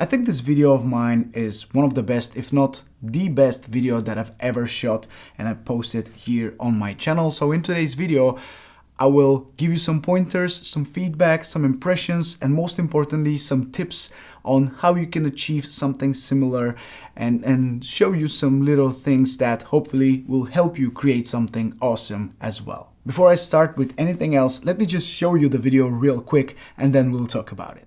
I think this video of mine is one of the best, if not the best video that I've ever shot, and I posted here on my channel. So in today's video, I will give you some pointers, some feedback, some impressions, and most importantly, some tips on how you can achieve something similar and show you some little things that hopefully will help you create something awesome as well. Before I start with anything else, let me just show you the video real quick and then we'll talk about it.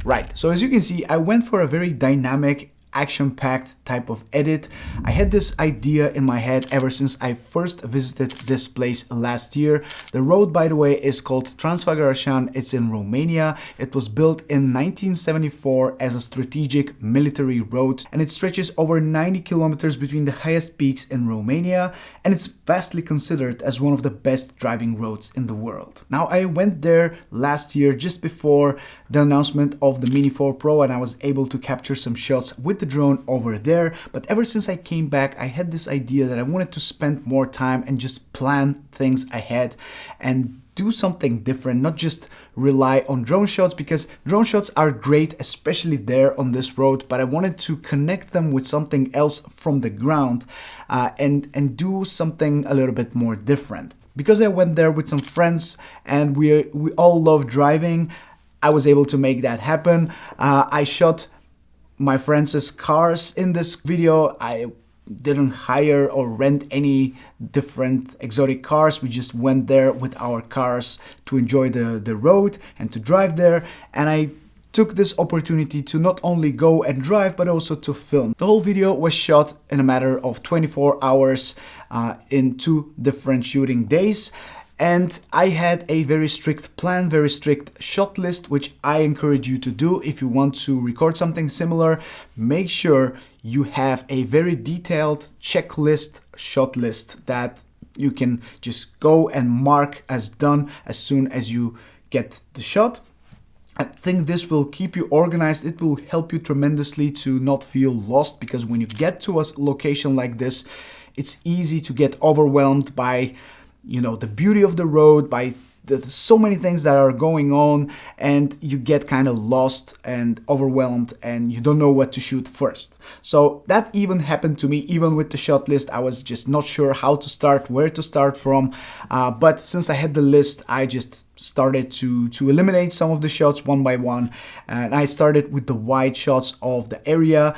Right, so as you can see, I went for a very dynamic, action-packed type of edit. I had this idea in my head ever since I first visited this place last year. The road, by the way, is called Transfăgărășan. It's in Romania. It was built in 1974 as a strategic military road, and it stretches over 90 kilometers between the highest peaks in Romania, and it's vastly considered as one of the best driving roads in the world. Now, I went there last year just before the announcement of the Mini 4 Pro, and I was able to capture some shots with the drone over there. But ever since I came back, I had this idea that I wanted to spend more time and just plan things ahead and do something different, not just rely on drone shots, because drone shots are great, especially there on this road, but I wanted to connect them with something else from the ground and do something a little bit more different. Because I went there with some friends and we all love driving, I was able to make that happen. I shot my friends' cars in this video. I didn't hire or rent any different exotic cars. We just went there with our cars to enjoy the road and to drive there. And I took this opportunity to not only go and drive, but also to film. The whole video was shot in a matter of 24 hours in 2 different shooting days. And I had a very strict plan, very strict shot list, which I encourage you to do. If you want to record something similar, make sure you have a very detailed checklist, shot list that you can just go and mark as done as soon as you get the shot. I think this will keep you organized. It will help you tremendously to not feel lost, because when you get to a location like this, it's easy to get overwhelmed by the beauty of the road, by so many things that are going on, and you get kind of lost and overwhelmed and you don't know what to shoot first. So that even happened to me. Even with the shot list, I was just not sure how to start, where to start from. But since I had the list, I just started to eliminate some of the shots one by one, and I started with the wide shots of the area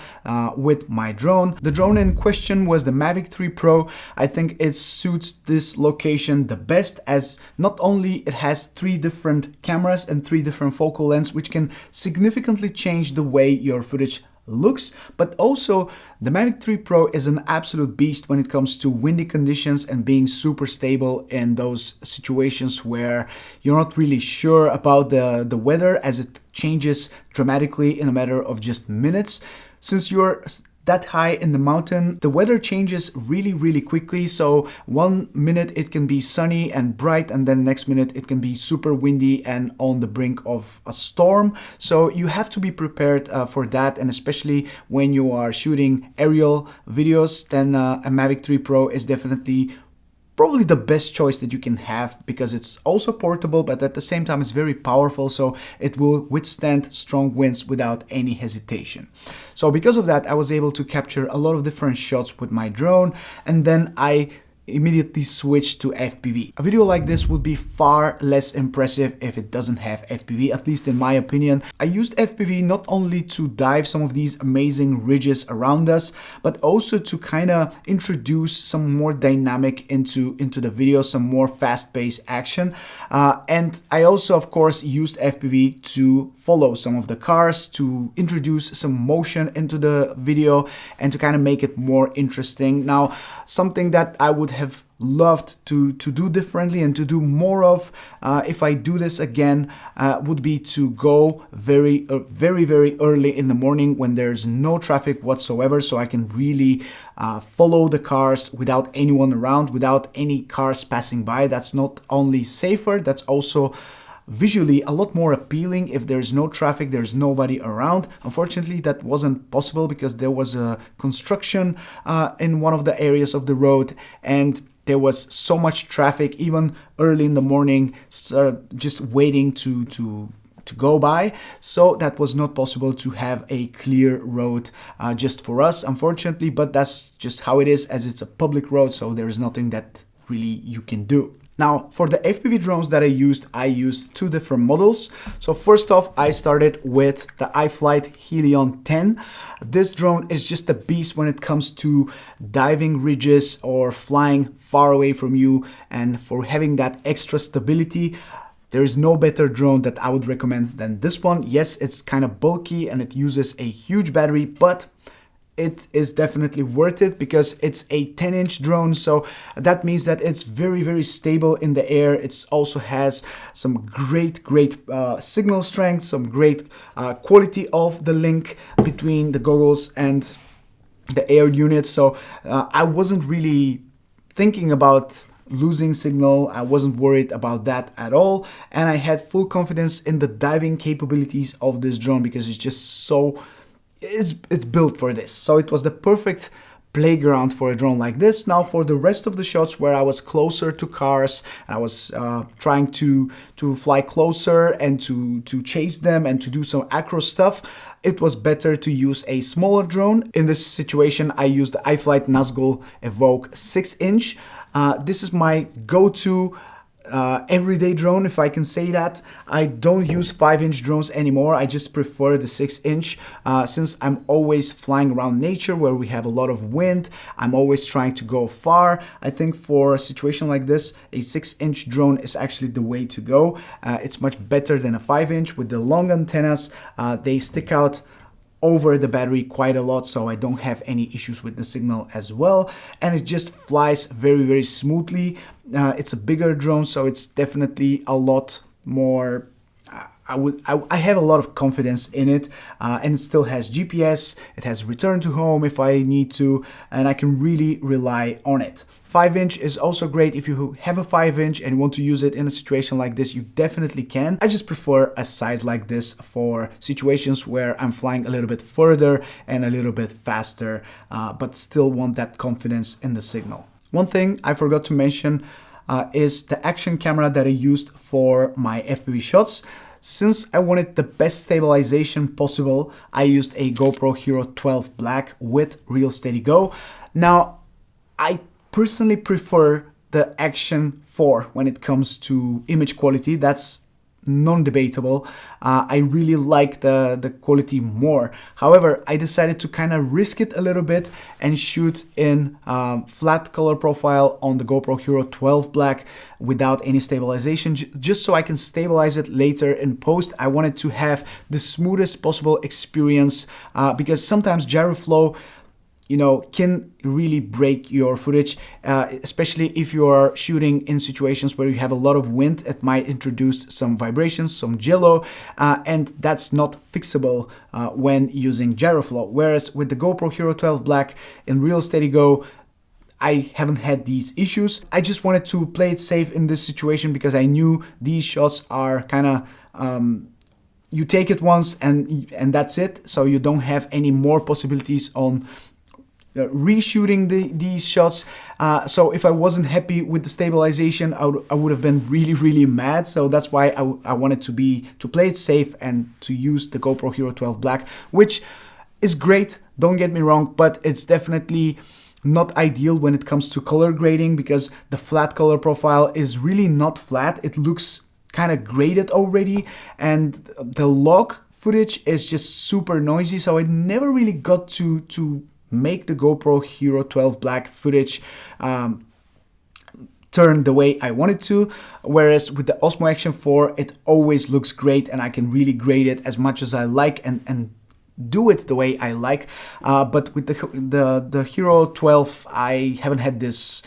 with my drone. The drone in question was the Mavic 3 Pro. I think it suits this location the best, as not only it has 3 different cameras and 3 different focal lengths, which can significantly change the way your footage looks, but also the Mavic 3 Pro is an absolute beast when it comes to windy conditions and being super stable in those situations where you're not really sure about the weather, as it changes dramatically in a matter of just minutes. Since you're that high in the mountain, the weather changes really quickly. So 1 minute it can be sunny and bright, and then next minute it can be super windy and on the brink of a storm. So you have to be prepared for that, and especially when you are shooting aerial videos, then a Mavic 3 Pro is definitely probably the best choice that you can have, because it's also portable, but at the same time it's very powerful, so it will withstand strong winds without any hesitation. So because of that, I was able to capture a lot of different shots with my drone, and then I immediately switch to FPV. A video like this would be far less impressive if it doesn't have FPV, at least in my opinion. I used FPV not only to dive some of these amazing ridges around us, but also to kind of introduce some more dynamic into the video, some more fast-paced action. And I also, of course, used FPV to follow some of the cars, to introduce some motion into the video and to kind of make it more interesting. Now, something that I would have loved to do differently and to do more of if I do this again would be to go very early in the morning when there's no traffic whatsoever, so I can really follow the cars without anyone around, without any cars passing by. That's not only safer, that's also visually a lot more appealing. If there's no traffic, there's nobody around. Unfortunately, that wasn't possible because there was a construction in one of the areas of the road, and there was so much traffic even early in the morning, just waiting to go by. So that was not possible to have a clear road just for us, unfortunately, but that's just how it is, as it's a public road, so there's nothing that really you can do. Now, for the FPV drones that I used two different models. So first off, I started with the iFlight Helion 10. This drone is just a beast when it comes to diving ridges or flying far away from you, and for having that extra stability. There is no better drone that I would recommend than this one. Yes, it's kind of bulky and it uses a huge battery, but it is definitely worth it because it's a 10-inch drone, so that means that it's very stable in the air. It also has some great signal strength, some great quality of the link between the goggles and the air unit. So I wasn't really thinking about losing signal. I wasn't worried about that at all, and I had full confidence in the diving capabilities of this drone because it's just so it's built for this. So it was the perfect playground for a drone like this. Now, for the rest of the shots where I was closer to cars, I was trying to fly closer and to chase them and to do some acro stuff, it was better to use a smaller drone. In this situation, I used the iFlight Nazgul Evoke 6-inch. This is my go-to everyday drone, if I can say that. I don't use 5-inch drones anymore. I just prefer the 6-inch since I'm always flying around nature where we have a lot of wind. I'm always trying to go far. I think for a situation like this, a 6-inch drone is actually the way to go. It's much better than a 5-inch. With the long antennas, they stick out over the battery quite a lot, so I don't have any issues with the signal as well, and it just flies very smoothly. It's a bigger drone, so it's definitely a lot more I have a lot of confidence in it, and it still has GPS, it has return to home if I need to, and I can really rely on it. 5-inch is also great. If you have a 5-inch and want to use it in a situation like this, you definitely can. I just prefer a size like this for situations where I'm flying a little bit further and a little bit faster, but still want that confidence in the signal. One thing I forgot to mention is the action camera that I used for my FPV shots. Since I wanted the best stabilization possible, I used a GoPro Hero 12 Black with Real Steady Go. Now, I personally prefer the Action 4 when it comes to image quality. That's non-debatable. I really like the quality more. However, I decided to kind of risk it a little bit and shoot in flat color profile on the GoPro Hero 12 Black without any stabilization, just so I can stabilize it later in post. I wanted to have the smoothest possible experience because sometimes gyroflow, you know, can really break your footage, especially if you are shooting in situations where you have a lot of wind. It might introduce some vibrations, some jello, and that's not fixable when using gyroflow. Whereas with the GoPro Hero 12 Black in Real Steady Go, I haven't had these issues. I just wanted to play it safe in this situation because I knew these shots are kind of you take it once and that's it, so you don't have any more possibilities on reshooting these shots. So if I wasn't happy with the stabilization, I would have been really mad. So that's why I wanted to play it safe and to use the GoPro Hero 12 Black, which is great, don't get me wrong, but it's definitely not ideal when it comes to color grading, because the flat color profile is really not flat. It looks kind of graded already, and the log footage is just super noisy. So I never really got to make the GoPro Hero 12 Black footage turn the way I wanted to, whereas with the Osmo Action 4 it always looks great and I can really grade it as much as I like and do it the way I like. But with the Hero 12 I haven't had this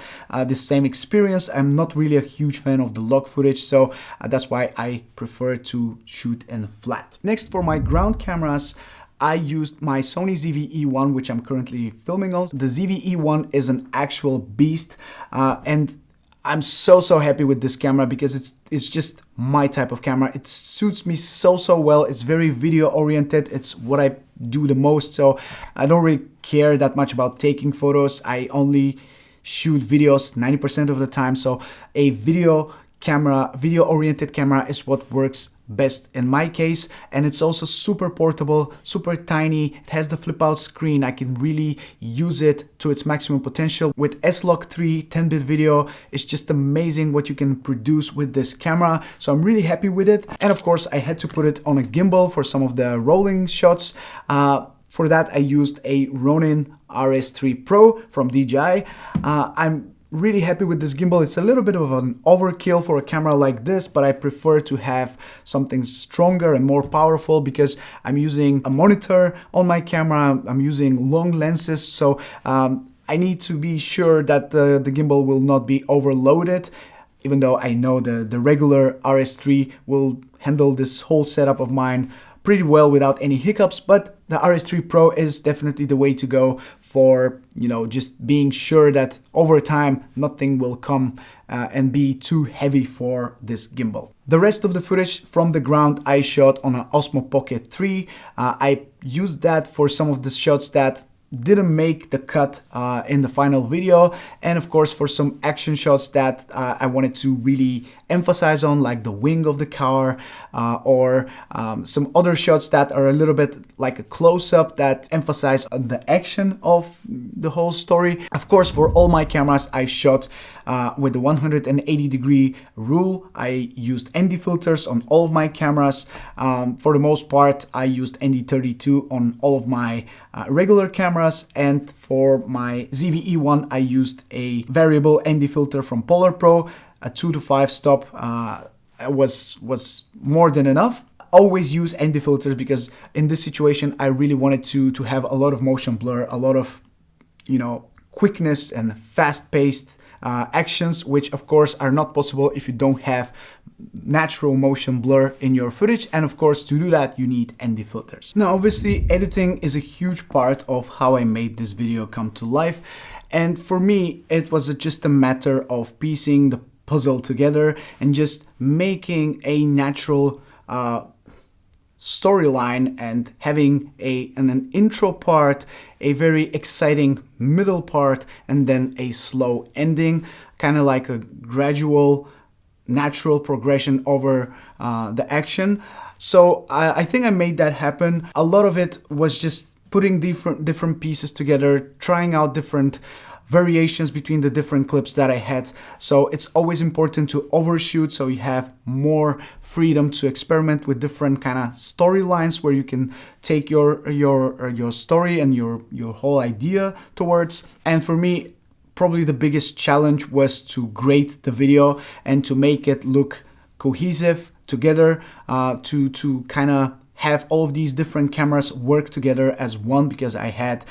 same experience. I'm not really a huge fan of the log footage, so that's why I prefer to shoot in flat. Next, for my ground cameras, I used my Sony ZV-E1, which I'm currently filming on. The ZV-E1 is an actual beast, and I'm so happy with this camera because it's just my type of camera. It suits me so well. It's very video oriented. It's what I do the most, so I don't really care that much about taking photos. I only shoot videos 90% of the time, so a video oriented camera is what works best in my case. And it's also super portable, super tiny. It has the flip out screen. I can really use it to its maximum potential. With S-Log 3 10-bit video, it's just amazing what you can produce with this camera, so I'm really happy with it. And of course I had to put it on a gimbal for some of the rolling shots. For that I used a Ronin RS3 Pro from DJI. I'm really happy with this gimbal. It's a little bit of an overkill for a camera like this, but I prefer to have something stronger and more powerful because I'm using a monitor on my camera. I'm using long lenses, so I need to be sure that the gimbal will not be overloaded, even though I know the regular RS3 will handle this whole setup of mine pretty well without any hiccups. But the RS3 Pro is definitely the way to go for, you know, just being sure that over time nothing will come and be too heavy for this gimbal. The rest of the footage from the ground I shot on an Osmo Pocket 3. I used that for some of the shots that didn't make the cut in the final video, and of course for some action shots that I wanted to really emphasize on, like the wing of the car, or some other shots that are a little bit like a close-up that emphasize the action of the whole story. Of course, for all my cameras I shot with the 180-degree rule. I used ND filters on all of my cameras. For the most part I used ND32 on all of my regular cameras, and for my ZV-E1 I used a variable ND filter from Polar Pro. A 2 to 5 stop was more than enough. Always use ND filters because in this situation I really wanted to have a lot of motion blur, a lot of, you know, quickness and fast-paced actions, which of course are not possible if you don't have natural motion blur in your footage. And of course to do that you need ND filters. Now obviously editing is a huge part of how I made this video come to life, and for me it was just a matter of piecing the puzzle together and just making a natural storyline and having an intro part, a very exciting middle part, and then a slow ending, kind of like a gradual natural progression over the action. So I think I made that happen. A lot of it was just putting different pieces together, trying out different variations between the different clips that I had. So it's always important to overshoot so you have more freedom to experiment with different kind of storylines where you can take your story and your whole idea towards. And for me, probably the biggest challenge was to grade the video and to make it look cohesive together, to kind of have all of these different cameras work together as one, because I had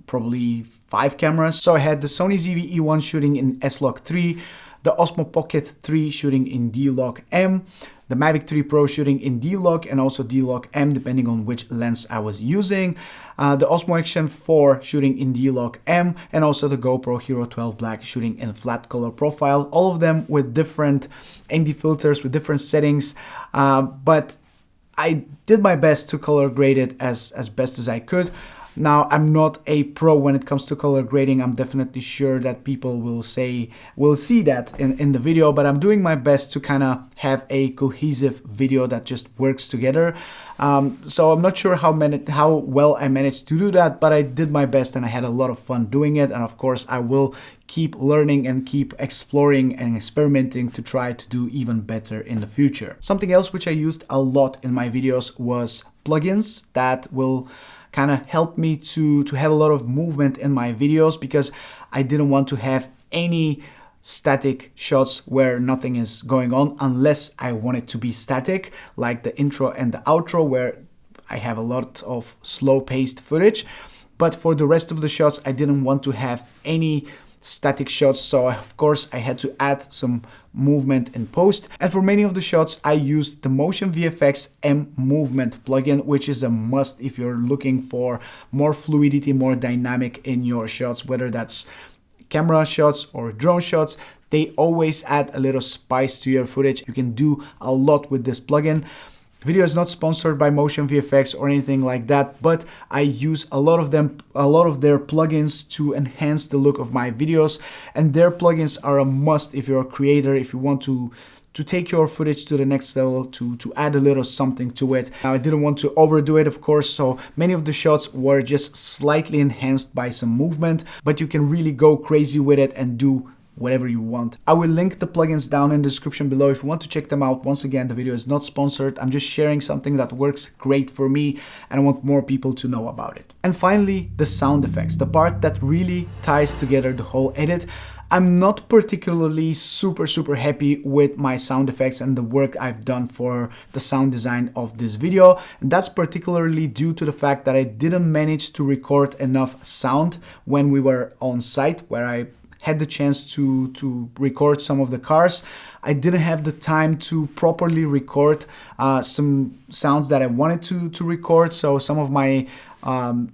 probably 5 cameras. So I had the Sony ZV-E1 shooting in S-Log 3, the Osmo Pocket 3 shooting in D-Log M, the Mavic 3 Pro shooting in D-Log and also D-Log M depending on which lens I was using, the Osmo Action 4 shooting in D-Log M, and also the GoPro Hero 12 Black shooting in flat color profile, all of them with different ND filters, with different settings, but I did my best to color grade it as best as I could. Now, I'm not a pro when it comes to color grading. I'm definitely sure that people will see that in the video, but I'm doing my best to kind of have a cohesive video that just works together. So I'm not sure how well I managed to do that, but I did my best and I had a lot of fun doing it. And of course, I will keep learning and keep exploring and experimenting to try to do even better in the future. Something else which I used a lot in my videos was plugins that will kind of help me to have a lot of movement in my videos, because I didn't want to have any static shots where nothing is going on unless I want it to be static, like the intro and the outro where I have a lot of slow-paced footage. But for the rest of the shots, I didn't want to have any static shots, so of course I had to add some movement in post. And for many of the shots I used the Motion VFX M Movement plugin, which is a must if you're looking for more fluidity, more dynamic in your shots, whether that's camera shots or drone shots. They always add a little spice to your footage. You can do a lot with this plugin. Video is not sponsored by Motion VFX or anything like that, but I use a lot of their plugins to enhance the look of my videos, and their plugins are a must if you're a creator, if you want to take your footage to the next level, to add a little something to it. Now, I didn't want to overdo it, of course, so many of the shots were just slightly enhanced by some movement, but you can really go crazy with it and do whatever you want. I will link the plugins down in the description below if you want to check them out. Once again, the video is not sponsored. I'm just sharing something that works great for me and I want more people to know about it. And finally, the sound effects, the part that really ties together the whole edit. I'm not particularly super happy with my sound effects and the work I've done for the sound design of this video. And that's particularly due to the fact that I didn't manage to record enough sound when we were on site, where I had the chance to record some of the cars. I didn't have the time to properly record some sounds that I wanted to record. So some of my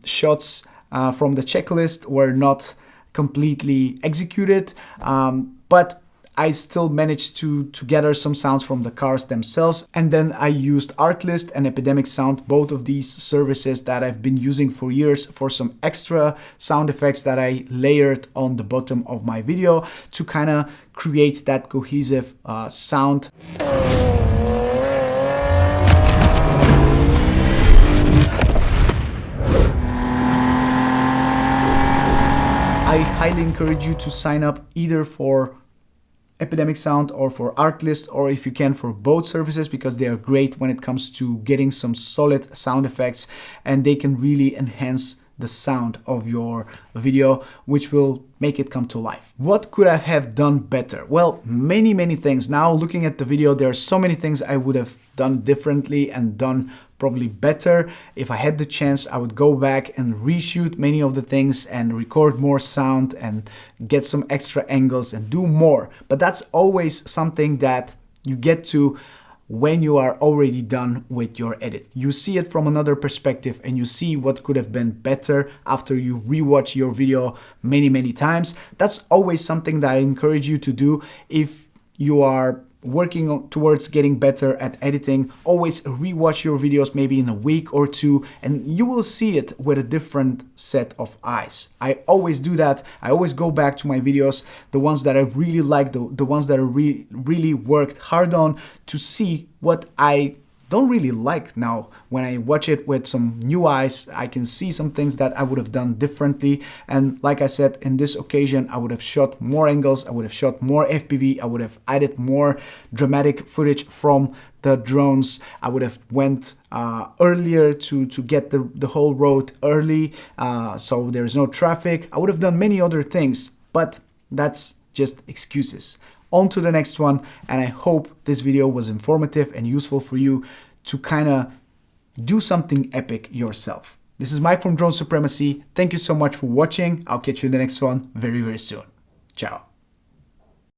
shots from the checklist were not completely executed, but I still managed to gather some sounds from the cars themselves. And then I used Artlist and Epidemic Sound, both of these services that I've been using for years, for some extra sound effects that I layered on the bottom of my video to kind of create that cohesive sound. I highly encourage you to sign up either for Epidemic Sound or for Artlist, or if you can for both services, because they are great when it comes to getting some solid sound effects and they can really enhance the sound of your video, which will make it come to life. What could I have done better? Well, many things. Now looking at the video, there are so many things I would have done differently and done probably better. If I had the chance, I would go back and reshoot many of the things and record more sound and get some extra angles and do more. But that's always something that you get to when you are already done with your edit. You see it from another perspective and you see what could have been better after you rewatch your video many times. That's always something that I encourage you to do if you are working towards getting better at editing. Always rewatch your videos maybe in a week or two and you will see it with a different set of eyes. I always do that. I always go back to my videos, the ones that I really like, the ones that I really worked hard on, to see what I don't really like now. When I watch it with some new eyes, I can see some things that I would have done differently. And like I said, in this occasion, I would have shot more angles, I would have shot more FPV, I would have added more dramatic footage from the drones. I would have went earlier to get the whole road early, so there's no traffic. I would have done many other things, but that's just excuses. On to the next one, and I hope this video was informative and useful for you to kind of do something epic yourself. This is Mike from Drone Supremacy. Thank you so much for watching. I'll catch you in the next one very soon. Ciao.